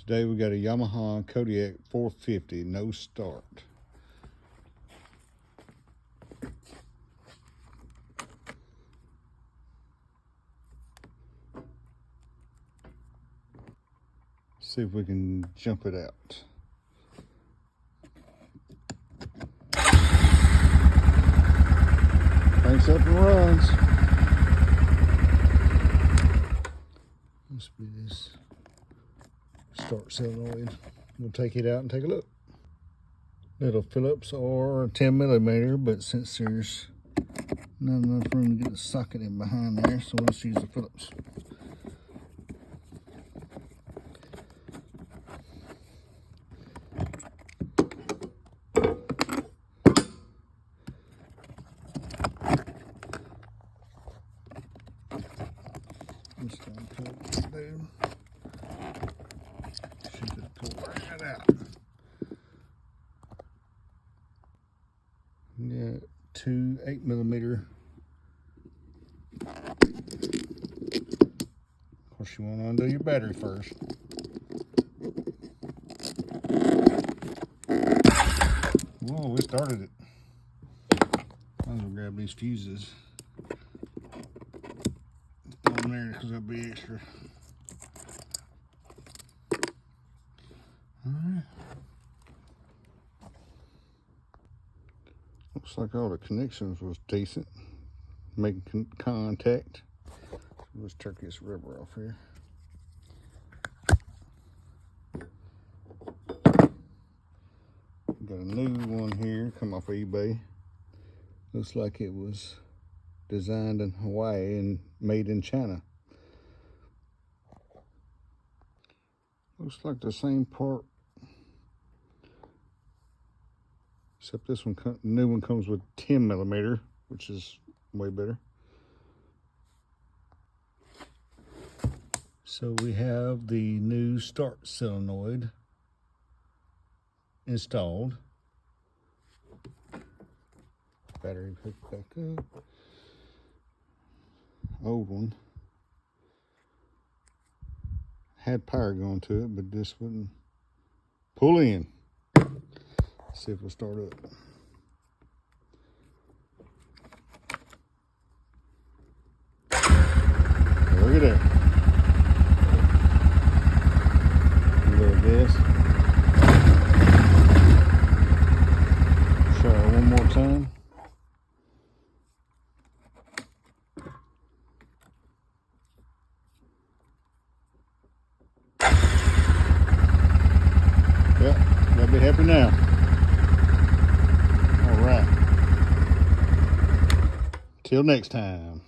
Today we got a Yamaha Kodiak 450, no start. See if we can jump it out. Cranks up and runs. Must be this start solenoid. We'll take it out and take a look. Little Phillips or 10 millimeter, but since there's not enough room to get the socket in behind there, so we'll just use the Phillips. Just gonna pull it down. Should just pull right out. Yeah, two 8 millimeter. Of course, you want to undo your battery first. Whoa, we started it. I'm gonna grab these fuses. On there because that'll be extra. Alright. Looks like all the connections was decent. Making contact. Let's take this rubber off here. Got a new one here, come off eBay. Looks like it was designed in Hawaii and made in China. Looks like the same part, except this one, new one comes with 10 millimeter, which is way better. So we have the new start solenoid installed. Battery hooked back up. Old one had power going to it, but this wouldn't pull in. Let's see if we'll start up. Look at that. A little gas. Try it one more time. Yep, gotta be happy now. All right. Till next time.